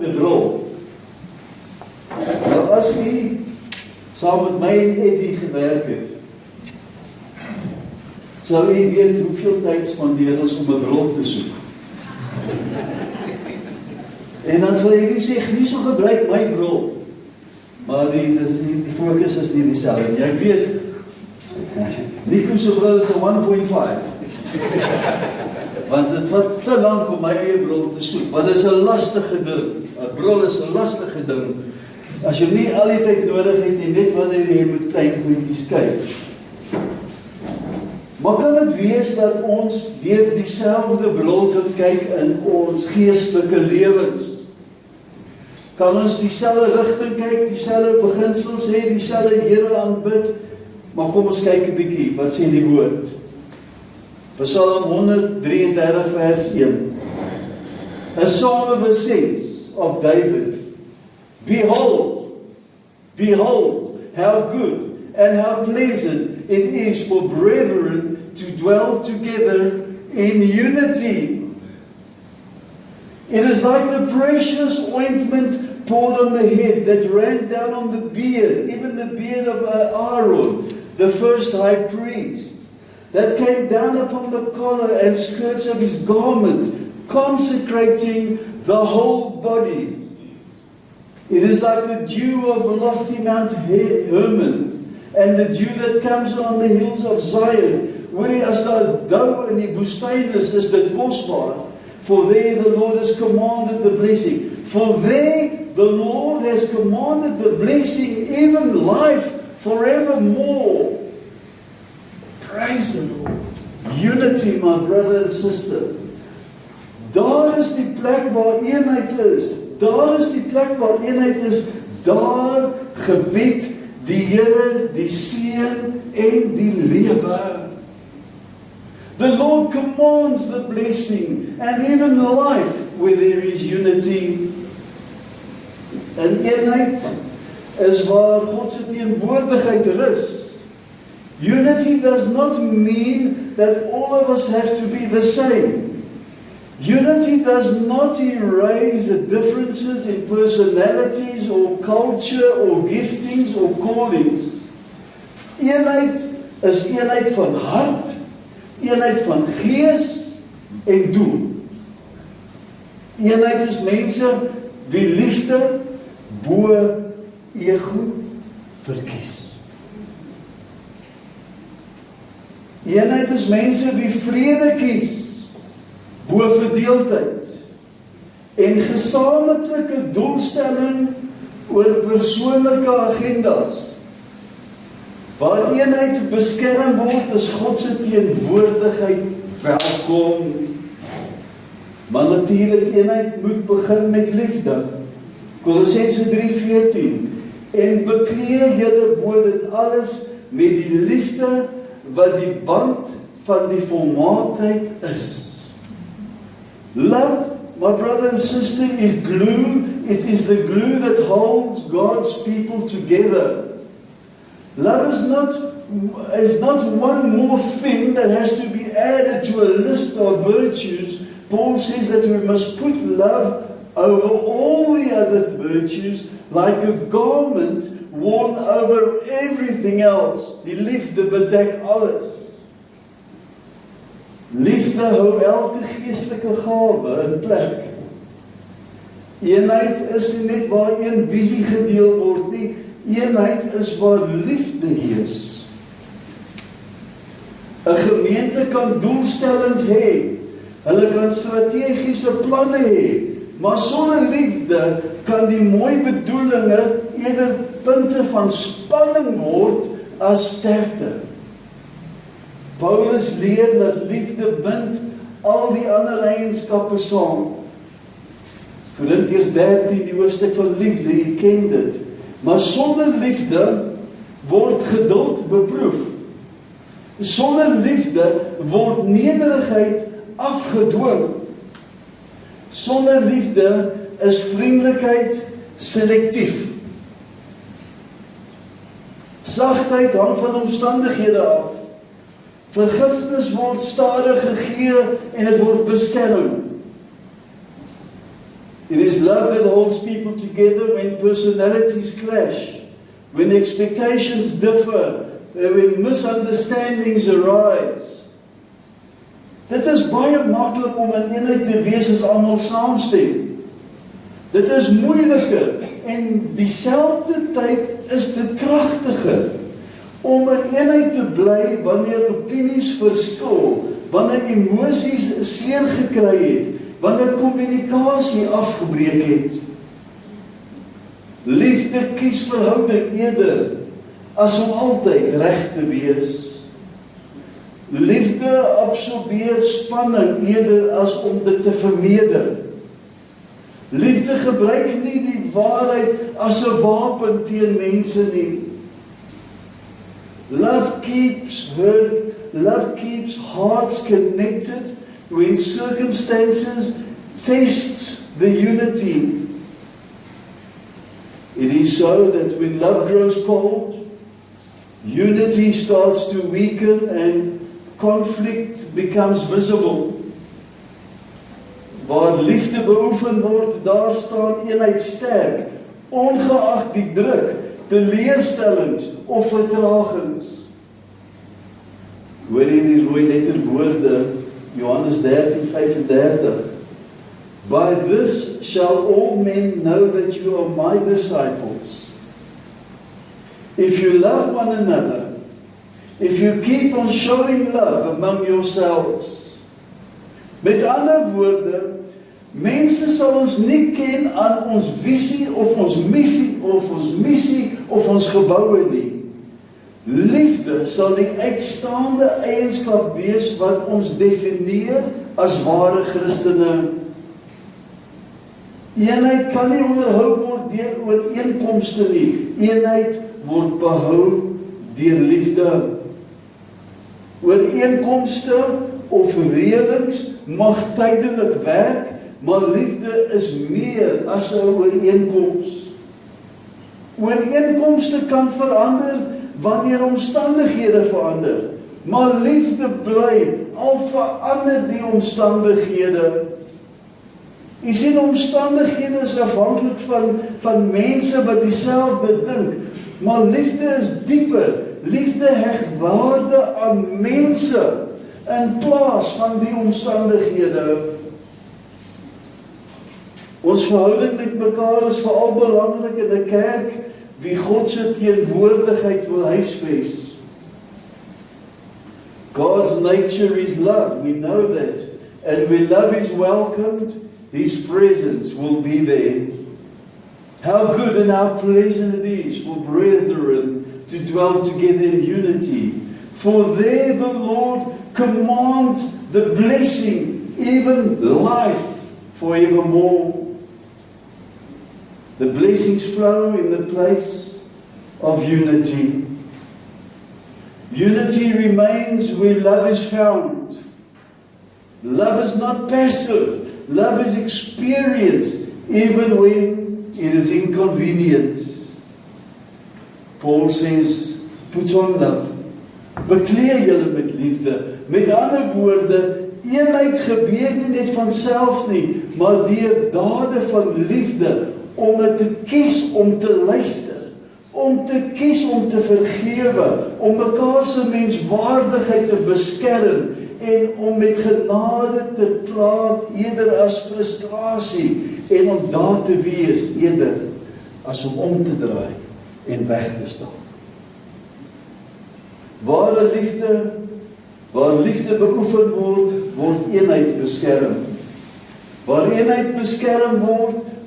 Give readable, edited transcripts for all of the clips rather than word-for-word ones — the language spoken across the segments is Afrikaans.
dieselfde bril. Nou as jy saam met my en Eddie gewerk het, sou jy weet hoeveel tyd spandeer ons om 'n bril te soek. En dan sal jy nie sê, nie so gebruik my bril, maar die fokus is nie dieselfde. Jy weet, Nico se bril is 'n 1.5. Want dit vat te lank om my eie bril te soek, want dit is 'n lastige ding. 'n Bril is 'n lastige ding. As jy nie al die tyd nodig het nie, net wanneer jy moet klein goedjies kyk. Maar kan dit wees dat ons deur dieselfde bril kan kyk in ons geestelike lewens? Kan ons dieselfde rigting kyk, dieselfde beginsels hê, dieselfde Here aanbid? Maar kom ons kyk 'n bietjie, wat sê die woord? Psalm 133 vers 1. A psalm of ascents of David. Behold, behold, how good and how pleasant it is for brethren to dwell together in unity. It is like the precious ointment poured on the head that ran down on the beard, even the beard of Aaron, the first high priest, that came down upon the collar and skirts of his garment, consecrating the whole body. It is like the dew of lofty Mount Hermon, and the dew that comes on the hills of Zion. Hoorie, as daar dou in die woestyn is dit kosbaar. For there the Lord has commanded the blessing. For there the Lord has commanded the blessing, even life forevermore. Praise the Lord. Unity, my brother and sister. Daar is die plek waar eenheid is. Daar is die plek waar eenheid is. Daar gebied die Here die seën en die lewe. The Lord commands the blessing and even life where there is unity. En eenheid is waar God se teenwoordigheid rus. Unity does not mean that all of us have to be the same. Unity does not erase the differences in personalities or culture or giftings or callings. Eenheid is eenheid van hart, eenheid van gees en doel. Eenheid is mense wie liefde bo ego verkies. Eenheid is mense wie vrede kies bo verdeeldheid en gesamentlike doelstelling oor persoonlike agendas. Waar eenheid beskerm word, is God se teenwoordigheid welkom. Maar natuurlik, eenheid moet begin met liefde. Kolossense 3:14. En bekleed julle bo dit alles met die liefde wat die band van die volmaaktheid is. Love, my brother and sister, is glue. It is the glue that holds God's people together. Love is not one more thing that has to be added to a list of virtues. Paul says that we must put love over all the other virtues like a garment worn over everything else. Die liefde bedek alles. Liefde hou elke geestelike gawe in plek. Eenheid is nie net waar een visie gedeel word nie. Eenheid is waar liefde heers. 'n Gemeente kan doelstellings hê. Hulle kan strategiese planne hê. Maar sonder liefde kan die mooi bedoelinge eerder punte van spanning word as sterkte. Paulus leer dat liefde bind al die ander eienskappe saam. Korintiërs 13, die hoofstuk van liefde, jy ken dit. Maar sonder liefde word geduld beproef. Sonder liefde word nederigheid afgedwing. Sonder liefde is vriendelikheid selektief. Sagtheid hang van omstandighede af. Vergifnis word stadig gegee en dit word beskerm. It is love that holds people together when personalities clash, when expectations differ, and when misunderstandings arise. Dit is baie maklik om in eenheid te wees as almal saamstem. Dit is moeiliker en dieselfde tyd is dit kragtiger om in eenheid te bly wanneer opinies verskil, wanneer emosies seer gekry het, wanneer kommunikasie afgebreek het. Liefde kies verhouding eerder as om altyd reg te wees. Liefde absorbeer spanning eerder as om dit te vermeerder. Liefde gebruik nie die waarheid as 'n wapen teen mense nie. Love keeps hearts connected when circumstances test the unity. It is so that when love grows cold, unity starts to weaken and conflict becomes visible. Waar liefde beoefen word, daar staan eenheid sterk, ongeag die druk, teleurstellings of vertragings. Hoor jy die rooi letterwoorde, Johannes 13:35. By this shall all men know that you are my disciples, if you love one another, if you keep on showing love among yourselves. Met ander woorde, mense sal ons nie ken aan ons visie of ons missie of ons geboue nie. Liefde sal die uitstaande eienskap wees wat ons definieer as ware Christene. Eenheid kan nie onderhou word deur ooreenkomste nie. Eenheid word behou deur liefde. Ooreenkomste of reëlings mag tydelik werk, maar liefde is meer as 'n ooreenkoms. Ooreenkomste kan verander wanneer omstandighede verander, maar liefde bly al verander die omstandighede. Jy sien, omstandighede is afhanklik van mense wat dieselfde dink, maar liefde is dieper. Liefde heg waarde aan mense in plaas van die omstandighede. Ons verhouding met mekaar is veral belangrik in 'n kerk wie God se teenwoordigheid wil huisves. God's nature is love, we know that. And when love is welcomed, His presence will be there. How good and how pleasant it is for brethren to dwell together in unity. For there the Lord commands the blessing, even life forevermore. The blessings flow in the place of unity. Unity remains where love is found. Love is not passive. Love is experienced even when it is inconvenient. Paul says, put on love. Bekleed julle met liefde. Met ander woorde, eenheid gebeur nie net van self nie, maar deur dade van liefde, om te kies om te luister, om te kies om te vergewe, om mekaar se menswaardigheid te beskerm, en om met genade te praat, eerder as frustrasie, en om daar te wees, eerder as om te draai, en weg te staan. Waar liefde beoefen word, word eenheid beskerm. Waar eenheid beskerm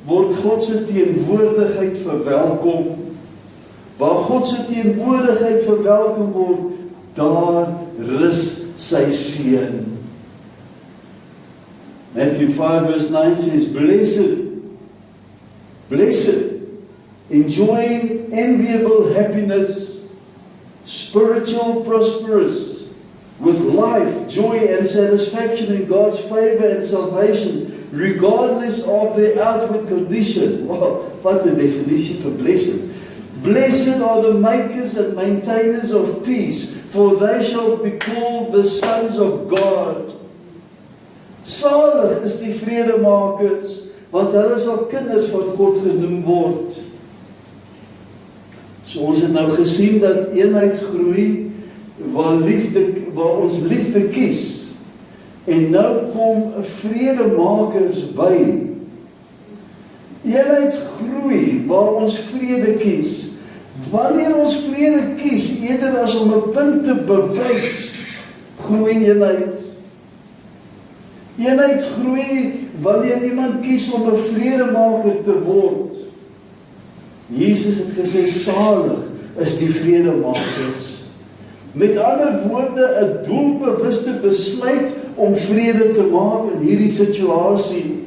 word God se teenwoordigheid verwelkom. Waar God se teenwoordigheid verwelkom word, daar rus sy seën. Matthew 5 verse 9 says, Blessed, enjoying enviable happiness, spiritual prosperous, with life, joy and satisfaction in God's favor and salvation, regardless of their outward condition. Wow, wat 'n definisie vir blessed. Blessed are the makers and maintainers of peace, for they shall be called the sons of God. Salig is die vredemakers, want hulle sal kinders van God genoem word. So ons het nou gesien dat eenheid groei, waar ons liefde kies, en nou kom vredemakers by. Eenheid groei, waar ons vrede kies. Wanneer ons vrede kies, eerder as om 'n punt te bewys, groei eenheid. Eenheid groei, wanneer iemand kies om 'n vredemaker te word. Jesus het gesê, salig is die vredemakers. Met ander woorde, 'n doelbewuste besluit om vrede te maak in hierdie situasie.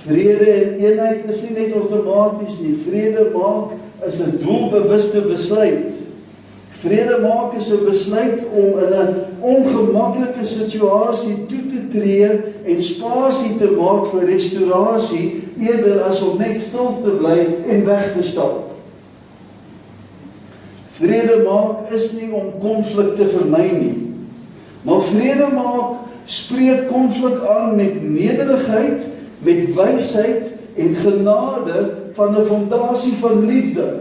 Vrede en eenheid is nie net outomaties nie. Vrede maak is 'n doelbewuste besluit. Vrede maak is 'n besluit om in 'n ongemaklike situasie toe te tree en spasie te maak vir restaurasie, eerder as om net stil te bly en weg te stap. Vrede maak is nie om konflik te vermy nie, maar vrede maak spreek konflik aan met nederigheid, met wysheid en genade van 'n fondasie van liefde.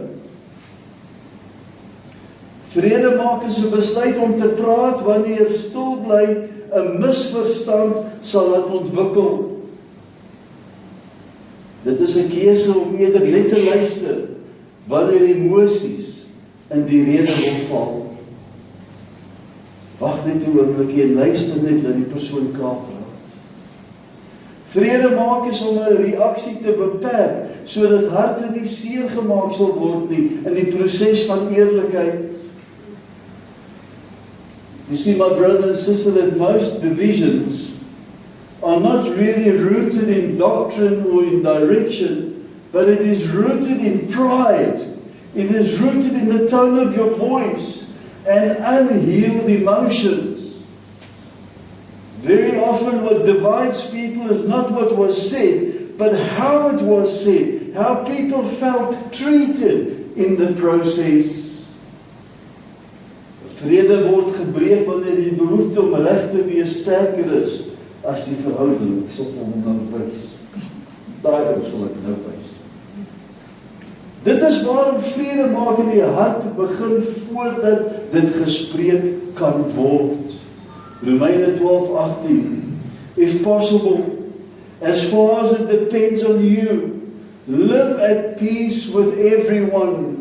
Vrede maak is 'n besluit om te praat wanneer stil bly 'n misverstand sal laat ontwikkel. Dit is 'n keuse om eerder net te luister wanneer emosies in die rede wil val. Wag net 'n oombliekie en luister net dat die persoon klaar praat. Vrede maak is om 'n reaksie te beperk, sodat harte nie seer gemaak sal word nie in die proses van eerlikheid. You see, my brother and sister, that most divisions are not really rooted in doctrine or in direction, but it is rooted in pride. It is rooted in the tone of your voice and unhealed emotions. Very often what divides people is not what was said, but how it was said, how people felt treated in the process. Vrede word gebreek wanneer die behoefte om reg te wees sterker is as die verhouding. Ek sal vir hom nou wys. Daai sal ek nou wys. Dit is waarom vrede maak in die hart begin voordat dit gespreek kan word. Romeine 12:18. If possible, as far as it depends on you, live at peace with everyone.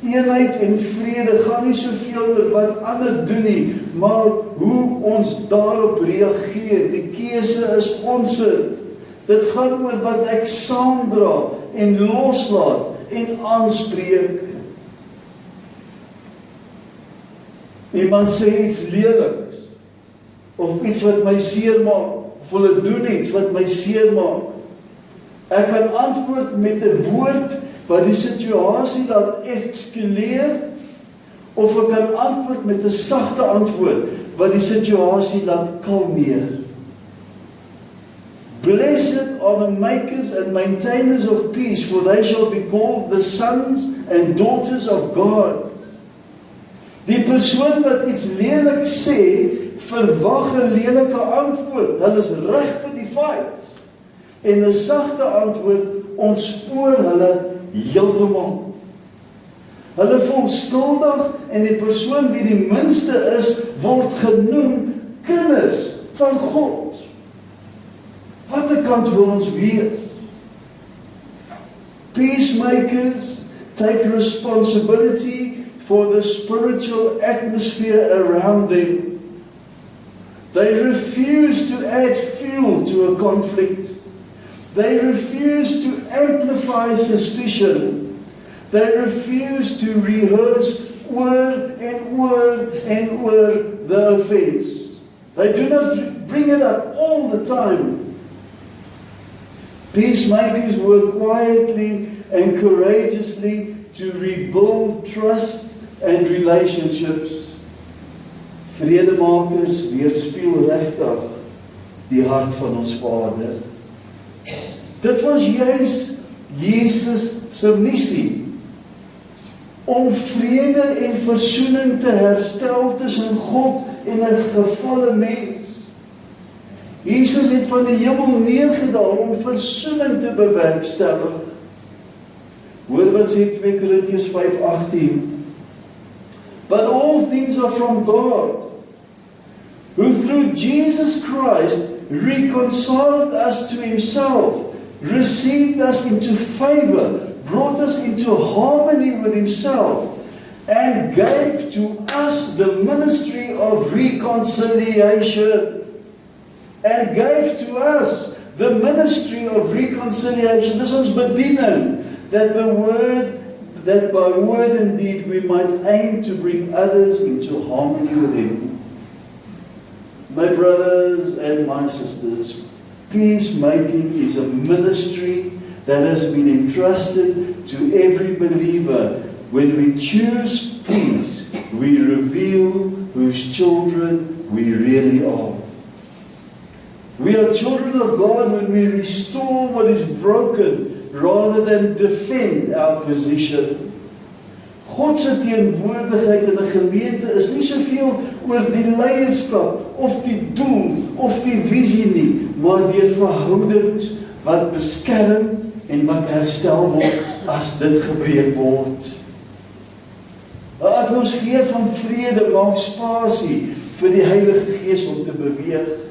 Eenheid en vrede gaan nie soveel oor wat ander doen nie, maar hoe ons daarop reageer. Die keuse is ons. Dit gaan oor wat ek saamdra en loslaat en aanspreek. Iemand sê iets leliks, of iets wat my seer maak, of hulle doen iets wat my seer maak. Ek kan antwoord met 'n woord wat die situasie laat eskaleer, of ek kan antwoord met 'n sagte antwoord wat die situasie laat kalmeer. Blessed are the makers and maintainers of peace, for they shall be called the sons and daughters of God. Die persoon wat iets lelik sê, verwag 'n lelike antwoord. Hulle is reg vir die feit. En 'n sagte antwoord ontspoor hulle heeltemal. Hulle voel skuldig en die persoon wie die minste is, word genoem kinders van God. Watter kant wil ons wees? Peacemakers take responsibility for the spiritual atmosphere around them. They refuse to add fuel to a conflict. They refuse to amplify suspicion. They refuse to rehearse word and word and word the offense. They do not bring it up all the time. Peacemakers work quietly and courageously to rebuild trust and relationships. Vredemakers weerspieël regtig die hart van ons Vader. Dit was juis Jesus se missie, om vrede en versoening te herstel tussen God en 'n gefalle mens. Jesus het van die hemel neergedaal om versoening te bewerkstellig. Hoor wat sê 2 Korintiërs 5:18. But all things are from God, who through Jesus Christ reconciled us to himself, received us into favor, brought us into harmony with himself, and gave to us the ministry of reconciliation. And gave to us the ministry of reconciliation. Dis ons bediening, that by word and deed we might aim to bring others into harmony with him. My brothers and my sisters, peacemaking is a ministry that has been entrusted to every believer. When we choose peace, we reveal whose children we really are. We are children of God when we restore what is broken rather than defend our position. God se teenwoordigheid in 'n gemeente is nie soveel oor die leierskap of die doel of die visie nie, maar deur verhoudings wat beskerm en wat herstel word as dit gebreek word. 'n Atmosfeer van vrede maak spasie vir die Heilige Gees om te beweeg.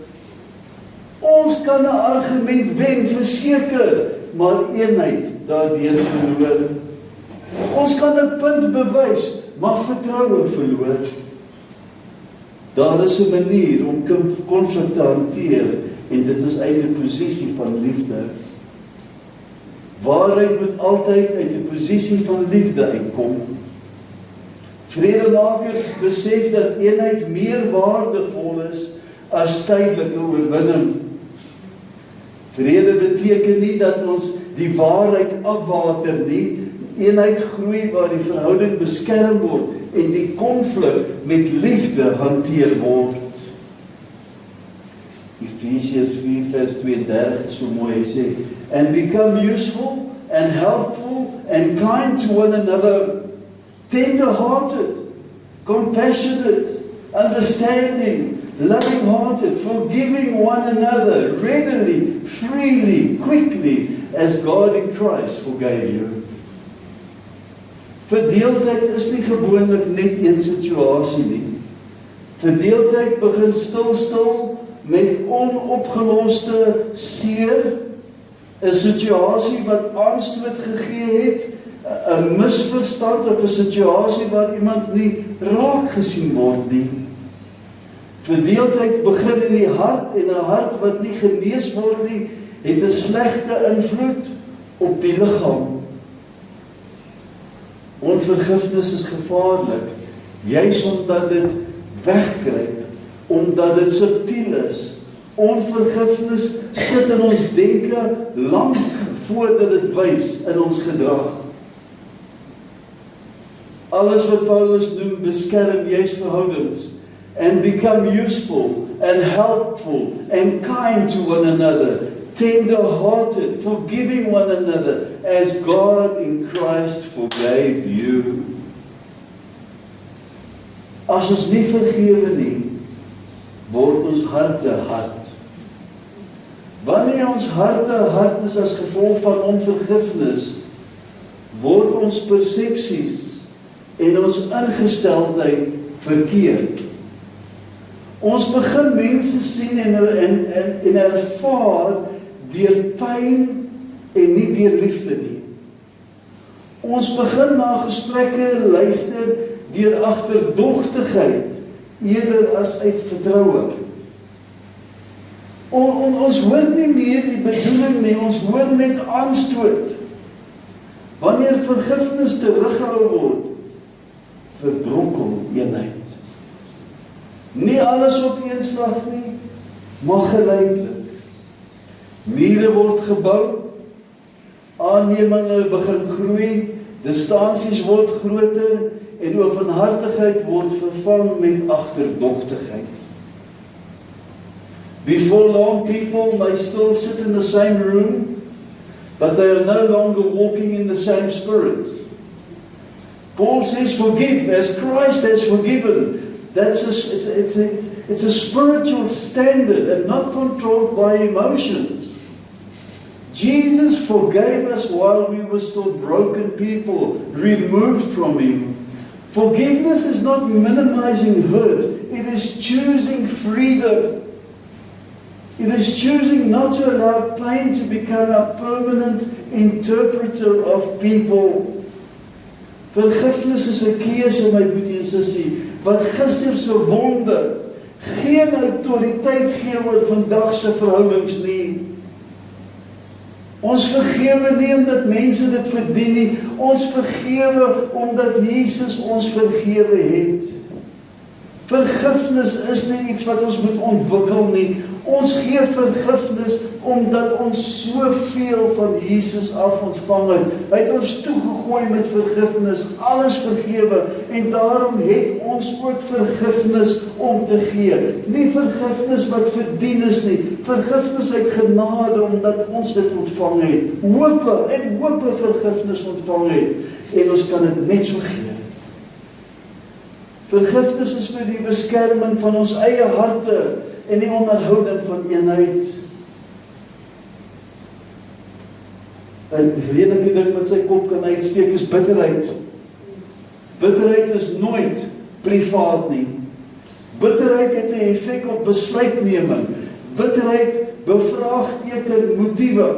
Ons kan 'n argument wen, verseker, maar eenheid daardeur verloor. Ons kan 'n punt bewys, maar vertroue verloor. Daar is 'n manier om konflik te hanteer, en dit is uit 'n posisie van liefde. Waarheid moet altyd uit 'n posisie van liefde uitkom. Vredemakers besef dat eenheid meer waardevol is as tydelike oorwinning. Vrede beteken nie dat ons die waarheid afwater nie. Eenheid groei waar die verhouding beskerm word en die konflik met liefde hanteer word. Efesiërs 4:32 so mooi sê, and become useful and helpful and kind to one another, tender-hearted, compassionate, understanding, loving-hearted, forgiving one another readily, freely, quickly, as God in Christ forgave you. Verdeeldheid is nie gewoonlik net een situasie nie. Verdeeldheid begin stil met onopgeloste seer, 'n situasie wat aanstoot gegee het, 'n misverstand of 'n situasie waar iemand nie raak gesien word nie. Verdeeldheid begin in die hart, en 'n hart wat nie genees word nie, het 'n slegte invloed op die liggaam. Onvergifnis is gevaarlik, juis omdat dit wegkruip, omdat dit subtiel is. Onvergifnis sit in ons denke lank voordat dit wys in ons gedrag. Alles wat Paulus noem beskerm juis verhoudings, and become useful and helpful and kind to one another, tender-hearted, forgiving one another, as God in Christ forgave you. As ons nie vergewe nie, word ons harte hard. Wanneer ons harte hard is as gevolg van onvergifnis, word ons persepsies en ons ingesteldheid verkeerd. Ons begin mense sien en ervaar deur pyn en nie deur liefde nie. Ons begin na gesprekke luister deur agterdogtigheid eerder as uit vertroue. Ons hoor nie meer die bedoeling nie, ons hoor net aanstoot. Wanneer vergifnis teruggehou word, verbrokkel eenheid. Nie alles op een slag nie, maar geleidelik. Mure word gebou, aanneminge begin groei, distansies word groter en openhartigheid word vervang met agterdogtigheid. Before long, people may still sit in the same room, but they are no longer walking in the same spirit. Paul says, forgive as Christ has forgiven. It's a spiritual standard and not controlled by emotions. Jesus forgave us while we were still broken people, removed from Him. Forgiveness is not minimizing hurt. It is choosing freedom. It is choosing not to allow pain to become a permanent interpreter of people. Vergifnis is 'n keuse, my boetie en sussie, wat gister se wonde geen autoriteit gee oor vandag se verhoudings nie. Ons vergewe nie omdat mense dit verdien nie. Ons vergewe omdat Jesus ons vergewe het. Vergifnis is nie iets wat ons moet ontwikkel nie. Ons gee vergifnis omdat ons soveel van Jesus af ontvang het. Hy het ons toegegooi met vergifnis, alles vergewe, en daarom het ons ook vergifnis om te gee. Nie vergifnis wat verdien is nie, vergifnis uit genade omdat ons dit ontvang het. Hope vergifnis ontvang het, en ons kan dit net so gee. Vergifnis is vir die beskerming van ons eie harte en die onderhouding van eenheid. En die enige ding wat sy kop kan uitsteek is bitterheid. Bitterheid is nooit privaat nie. Bitterheid het 'n effek op besluitneming. Bitterheid bevraagteken motiewe.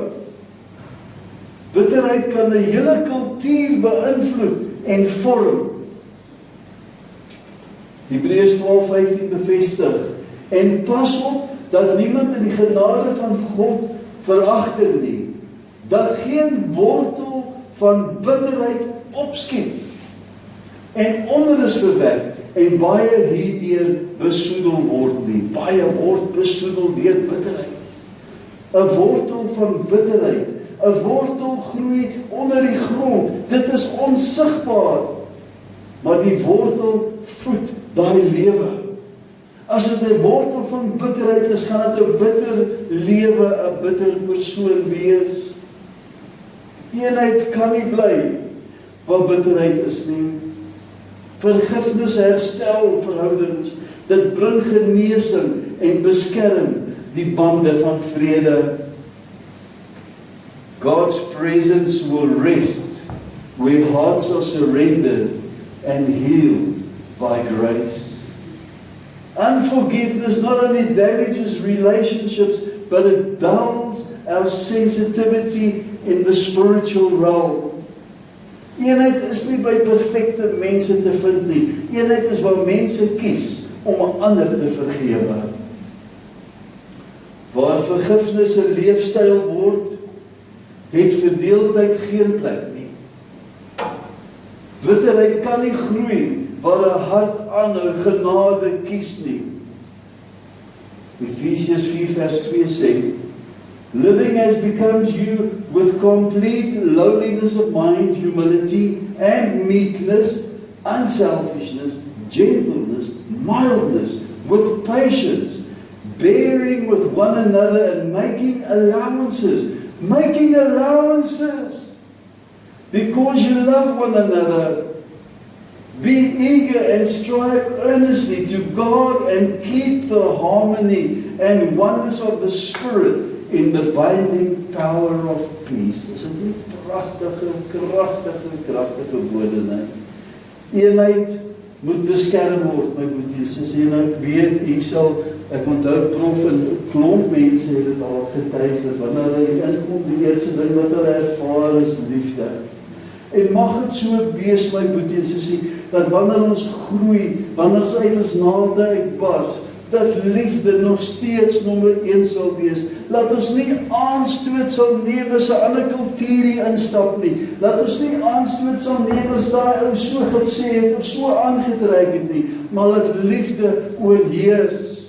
Bitterheid kan 'n hele kultuur beïnvloed en vorm. Hebreërs 12:15 bevestig. En pas op dat niemand in die genade van God veragter nie, dat geen wortel van bitterheid opskiet en onrus verwek en baie hierdeur besoedel word nie. Baie word besoedel deur bitterheid. 'n wortel van bitterheid, 'n wortel groei onder die grond. Dit is onsigbaar, maar die wortel voed daai lewe. As dit 'n wortel van bitterheid is, gaan dit 'n bitter lewe, 'n bitter persoon wees. Eenheid kan nie bly waar bitterheid is nie. Vergifnis herstel verhoudings. Dit bring genesing en beskerm die bande van vrede. God's presence will rest where hearts are surrendered and healed by grace. Unforgiveness not only damages relationships, but it dulls our sensitivity in the spiritual realm. Eenheid is nie by perfekte mense te vind nie. Eenheid is waar mense kies om 'n ander te vergewe. Waar vergifnis 'n leefstyl word, het verdeeldheid geen plek nie. Bitterheid kan nie groei waar 'n hart aanhou genade kies nie. Ephesians 4:2 sê, living as becomes you with complete lowliness of mind, humility and meekness, unselfishness, gentleness, mildness, with patience, bearing with one another and making allowances, because you love one another. Be eager and strive earnestly to guard and keep the harmony and oneness of the Spirit in the binding power of peace. Is dit nie kragtige woorde nie? Eenheid moet beskerm word, my boeties. As jy nou weet, ek onthou prof en klomp mense het dit al getuig, dat wanneer hulle inkom, die eerste ding wat hulle ervaar is liefde. En mag het so wees, my boetie en sussie, dat wanneer ons groei, wanneer ons uit ons nade uitbars, dat liefde nog steeds nommer 1 sal wees. Laat ons nie aanstoot sal neem as 'n ander kultuur hier instap nie. Laat ons nie aanstoot sal neem as daai ou so gesê het of so aangetrek het nie, maar laat liefde oorheers.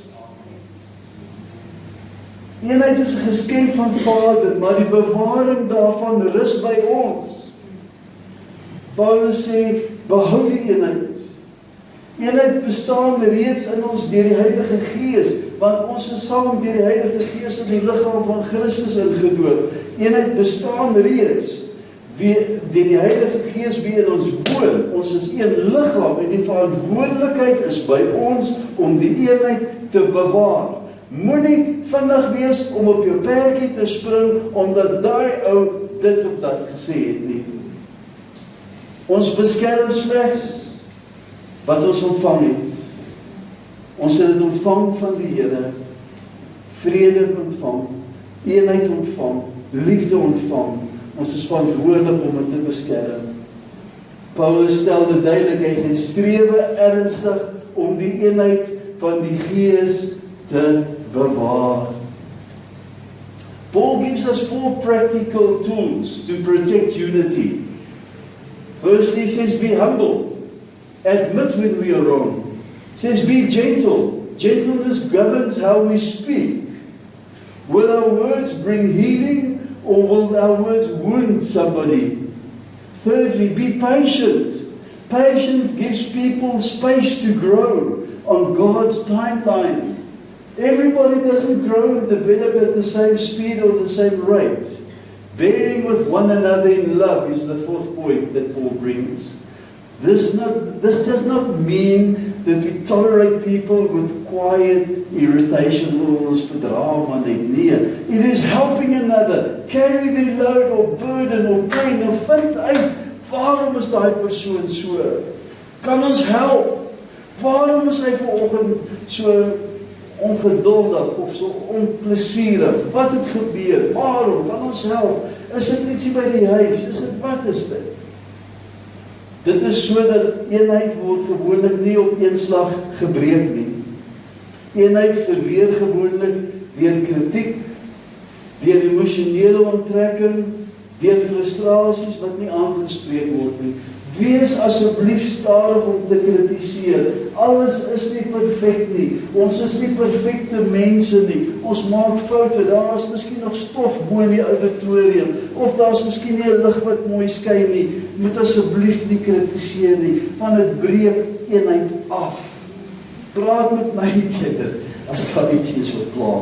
Eenheid is 'n geskenk van Vader, maar die bewaring daarvan rus by ons. Paulus sê, behou die eenheid. Eenheid bestaan reeds in ons deur die Heilige Gees, want ons is saam deur die Heilige Gees in die liggaam van Christus ingedoop. Eenheid bestaan reeds deur die Heilige Gees wie in ons woon. Ons is een liggaam en die verantwoordelikheid is by ons om die eenheid te bewaar. Moenie vinnig wees om op jou perdjie te spring, omdat daai ou dit of dat gesê het nie. Ons beskerm slegs wat ons ontvang het. Ons het dit ontvang van die Here, vrede ontvang, eenheid ontvang, liefde ontvang. Ons is verantwoordelik om dit te beskerm. Paulus stel dit duidelik, hy sê strewe ernstig om die eenheid van die Gees te bewaar. Paul gives us 4 practical tools to protect unity. Firstly, he says, be humble. Admit when we are wrong. He says, be gentle. Gentleness governs how we speak. Will our words bring healing, or will our words wound somebody? Thirdly, be patient. Patience gives people space to grow on God's timeline. Everybody doesn't grow and develop at the same speed or the same rate. Bearing with one another in love is the 4th point that Paul brings. This does not mean that we tolerate people with quiet irritation or drama. It is helping another carry their load or burden or pain en vind uit, waarom is daai persoon so? Kan ons help? Waarom is hy vanoggend so ongeduldig of so onplesierig? Wat het gebeur? Waarom? Kan ons help? Is dit ietsie by die huis? Wat is dit? Dit is sodat eenheid word gewoonlik nie op een slag gebreek nie. Eenheid verweer gewoonlik deur kritiek, deur emosionele onttrekking, deur frustrasies wat nie aangespreek word nie. Wees asseblief stadig om te kritiseer. Alles is nie perfek nie. Ons is nie perfekte mense nie. Ons maak foute. Daar is miskien nog stof bo in die auditorium, of daar is miskien nie 'n lig wat mooi skyn nie. Moet asseblief nie kritiseer nie, want dit breek eenheid af. Praat met my kinders as daar iets is wat pla.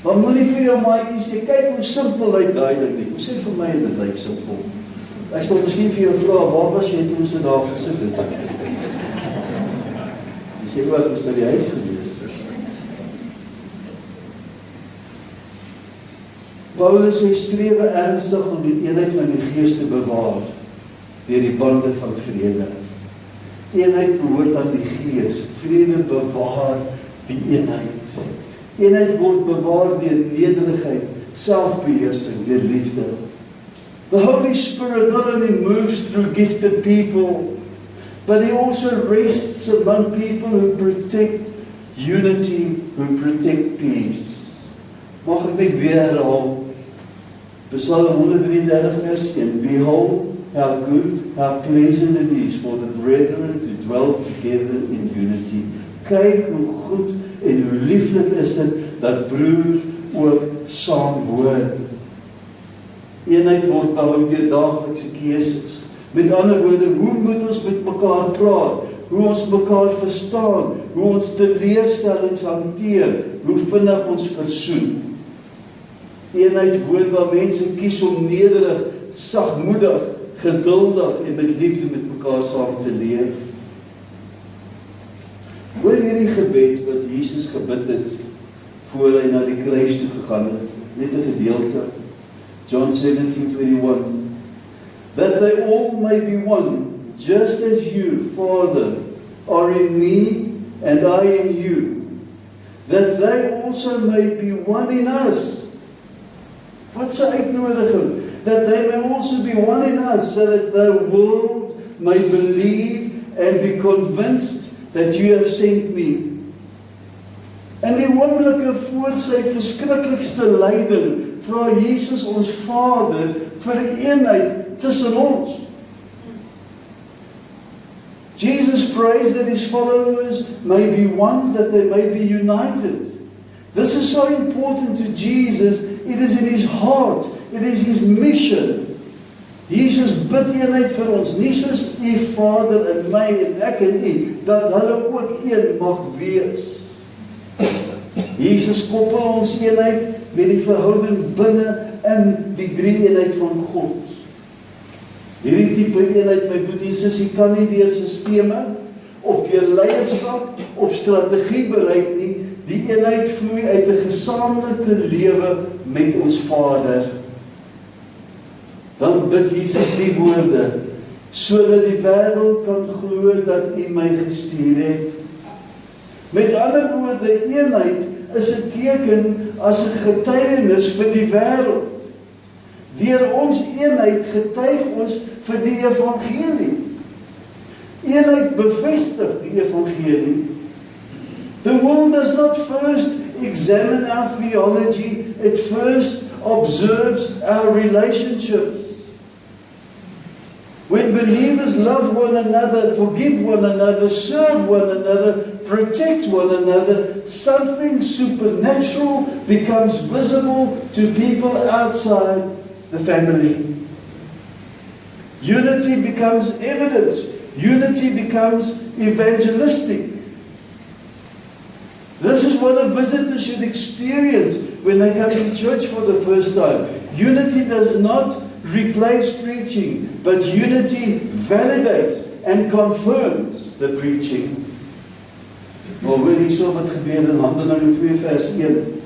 Maar moenie vir jou maatjie sê, kyk hoe simpel lyk daai ding nie. Hoe sê vir my dit lyk simpel? Ek sal miskien vir jou vra, waar was jy toe ons daar gesit het? Jy sê ook, ons by die huis gewees. Paulus sê, strewe ernstig om die eenheid van die Gees te bewaar, deur die bande van vrede. Eenheid behoort aan die Gees, vrede bewaar die eenheid. Eenheid word bewaar deur nederigheid, selfbeheersing, deur liefde. The Holy Spirit not only moves through gifted people, but He also rests among people who protect unity, who protect peace. Mag ek net weer herhaal, Psalm 133 vers 1, Behold, how good, how pleasant it is for the brethren to dwell together in unity. Kyk hoe goed en hoe lieflik is dit, dat broers ook saam woon. Eenheid word behou deur daaglikse keuses. Met ander woorde, hoe moet ons met mekaar praat? Hoe ons mekaar verstaan? Hoe ons teleurstellings hanteer? Hoe vinnig ons versoen? Eenheid woon waar mense kies om nederig, sagmoedig, geduldig en met liefde met mekaar saam te leef. Hoor hierdie gebed wat Jesus gebid het voor hy na die kruis toe gegaan het. Net 'n gedeelte. John 17:21, that they all may be one, just as you, Father, are in me, and I in you, that they also may be one in us. Wat 'n uitnodiging, that they may also be one in us, so that the world may believe and be convinced that you have sent me. En die oomblikke voor sy verskriklikste lyding, vra Jesus ons Vader vir eenheid tussen ons. Jesus prays that His followers may be one, that they may be united. This is so important to Jesus. It is in His heart. It is His mission. Jesus bid eenheid vir ons, nie soos U Vader en my en ek en U, dat hulle ook een mag wees. Jesus koppel ons eenheid met die verhouding binne in die drie-eenheid van God. Hierdie tipe eenheid, my broer en sussie, kan nie deur sisteme of deur leierskap of strategie bereik nie. die eenheid vloei uit 'n gesamentlike lewe met ons Vader. Dan bid Jesus die woorde, sodat die wêreld kan glo dat U my gestuur het. Met ander woorde, eenheid is 'n teken as 'n getuienis vir die wêreld. Deur ons eenheid getuig ons vir die evangelie. Eenheid bevestig die evangelie. The world does not first examine our theology, it first observes our relationships. When believers love one another, forgive one another, serve one another, protect one another, something supernatural becomes visible to people outside the family. Unity becomes evidence. Unity becomes evangelistic. This is what a visitor should experience when they come to church for the first time. Unity does not replace preaching, but unity validates and confirms the preaching. Maar hoor hierso wat gebeur in Handelinge 2 vers 1.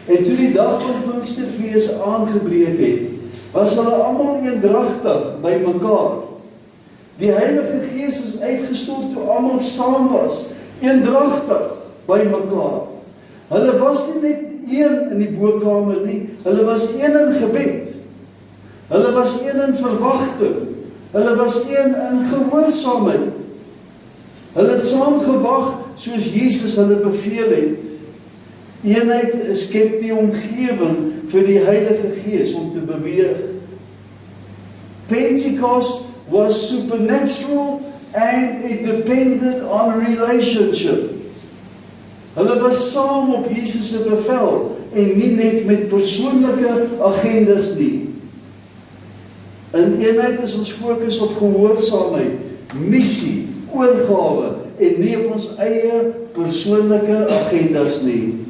En toe die dag van Pinksterfees aangebreek het, was hulle almal eendragtig by mekaar. Die Heilige Gees is uitgestort toe almal saam was, eendragtig by mekaar. Hulle was nie net een in die bokkamer nie, hulle was een in gebed. Hulle was een in verwagting. Hulle was een in gehoorsaamheid. Hulle het saam gewag soos Jesus hulle beveel het. Eenheid skep die omgewing vir die Heilige Gees om te beweeg. Pentecost was supernatural and it depended on relationship. Hulle was saam op Jesus se bevel en nie net met persoonlike agendas nie. In eenheid is ons fokus op gehoorsaamheid, missie, oorgawe en nie op ons eie persoonlike agendas nie.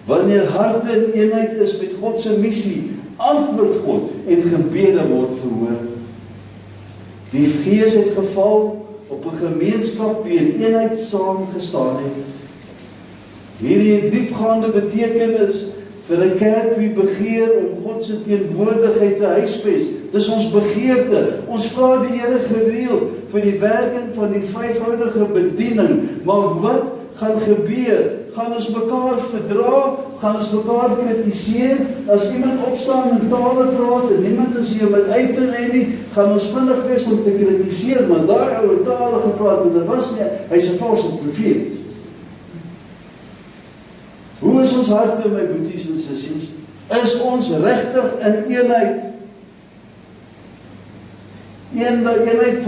Wanneer harte in eenheid is met God se missie, antwoord God en gebede word verhoor. Die Gees het geval op 'n gemeenskap wie in eenheid saam gestaan het. Hierdie het diepgaande betekenis vir 'n kerk wie begeer om God se teenwoordigheid te huisves. Dis ons begeerte. Ons vra die Here gereeld vir die werking van die vyfvoudige bediening. Maar wat gaan gebeur? Gaan ons mekaar verdra? Gaan ons mekaar kritiseer? As iemand opstaan en tale praat en niemand is hier om dit uit te lê nie, gaan ons vinnig wees om te kritiseer, want daai ou tale gepraat en dit was nie, hy's 'n valse profeet. Hoe is ons harte, my boeties en sissies? Is ons regtig in eenheid? Eenheid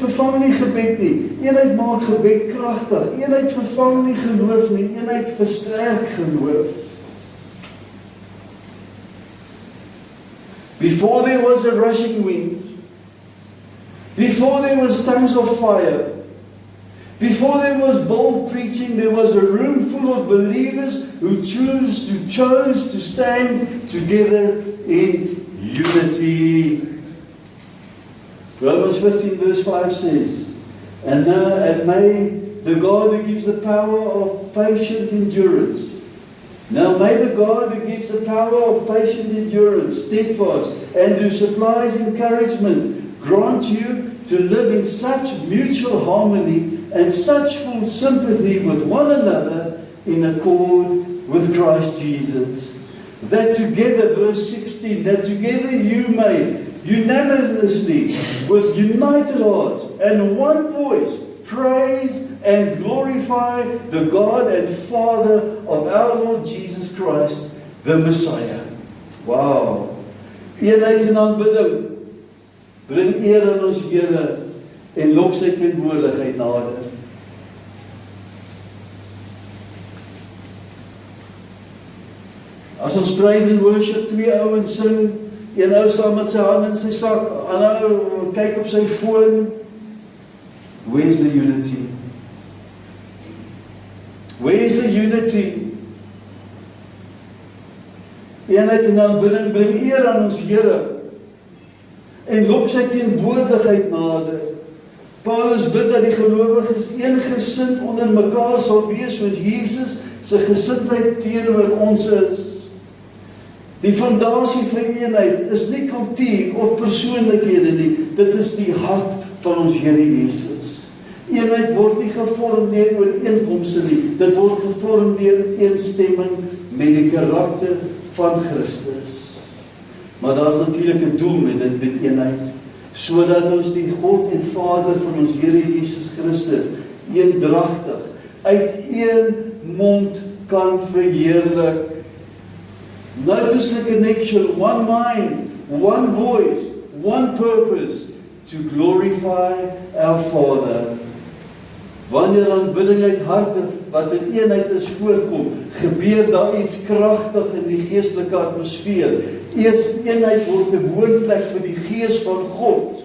vervang nie gebed nie. Eenheid maak gebed kragtig. Eenheid vervang nie geloof nie. Eenheid versterk geloof. Before there was a rushing wind, before there was tongues of fire, before there was bold preaching, there was a room full of believers who chose to stand together in unity. Romans 15 verse 5 says, and may the God who gives the power of patient endurance, now may the God who gives the power of patient endurance, steadfast, and who supplies encouragement, grant you to live in such mutual harmony and such full sympathy with one another in accord with Christ Jesus. That together, verse 16, that together you may unanimously, with united hearts and one voice, praise and glorify the God and Father of our Lord Jesus Christ, the Messiah. Wow! Eenheid en aanbidding bring eer aan ons Here en lok sy teenwoordigheid nader. As ons praise and worship, twee ouens sing, een ou staan met sy hand in sy sak, ander ou kyk op sy foon. Where's the unity? Where's the unity? Eenheid en aanbidding bring eer aan ons Here en lok sy teenwoordigheid nader. Paulus bid dat die gelowiges eengesind onder mekaar sal wees, soos Jesus se gesindheid teenoor ons is. Die fondasie vir eenheid is nie kultuur of persoonlikhede nie, dit is die hart van ons Here Jesus. Eenheid word nie gevorm deur ooreenkomste nie, dit word gevorm deur eensstemming met die karakter van Christus. Maar daar is natuurlik 'n doel met dit, met eenheid, sodat ons die God en Vader van ons Here Jesus Christus eendragtig uit een mond kan verheerlik. Notice the connection, one mind, one voice, one purpose, to glorify our Father. Wanneer aanbidding uit harte wat in eenheid is voorkom, gebeur daar iets kragtig in die geestelike atmosfeer. Eers eenheid word 'n woonplek vir die Gees van God.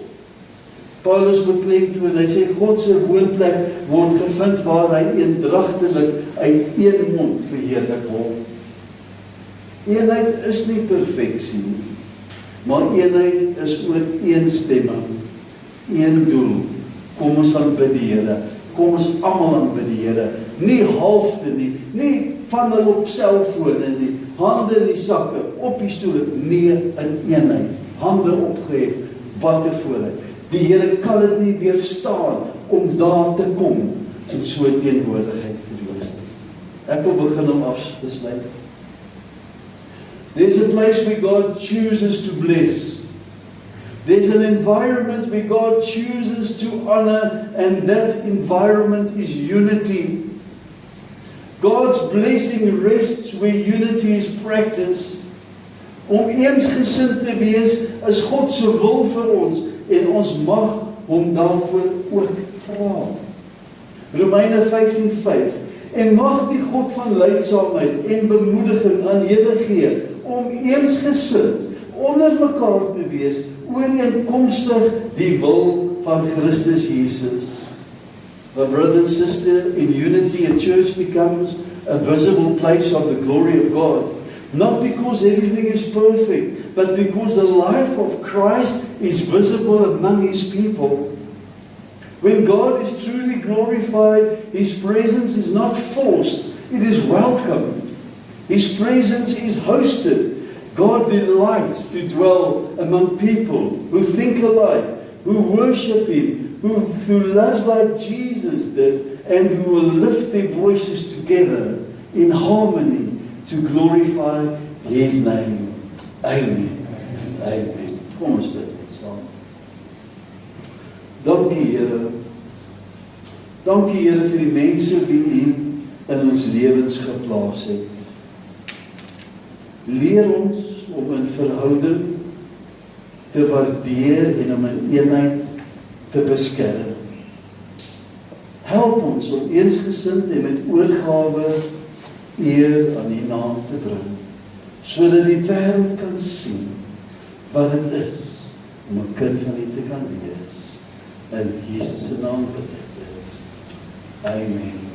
Paulus beklemtoon, hy sê God se woonplek word gevind waar hy eendragtelik uit een mond verheerlik word. Eenheid is nie perfeksie nie, maar eenheid is ooreenstemming, een doel. Kom ons aanbid die Here, kom ons almal aanbid die Here, nie halfte nie, nie van hulle op selfone nie, hande in die sakke, op die stoele, nee, in eenheid, hande opgehef, wat 'n voorreg. Die Here kan dit nie weerstaan om daar te kom en so teenwoordigheid te wees. Ek wil begin om af te sluit. There's a place where God chooses to bless. There's an environment where God chooses to honor, and that environment is unity. God's blessing rests where unity is practiced. Om eensgesind te wees is God se wil vir ons, en ons mag hom daarvoor ook vra. Romeine 15:5. En mag die God van leidsaamheid en bemoediging aan julle gee om eensgesind onder mekaar te wees, ooreenkomstig die wil van Christus Jesus. My brother and sister, in unity a church becomes a visible place of the glory of God. Not because everything is perfect, but because the life of Christ is visible among His people. When God is truly glorified, His presence is not forced, it is welcomed. His presence is hosted. God delights to dwell among people who think alike, who worship Him, who loves like Jesus did, and who will lift their voices together in harmony to glorify His name. Amen. Amen. Kom ons bid dit saam. Dankie Here. Dankie Here vir die mense wie U in ons lewens geplaas het. Leer ons om in verhouding te waardeer en om in eenheid te beskerm. Help ons om eensgesind en met oorgawe eer aan U naam te bring, sodat die wêreld kan sien wat dit is om 'n kind van U te kan wees. In Jesus se naam bid ek dit. Amen.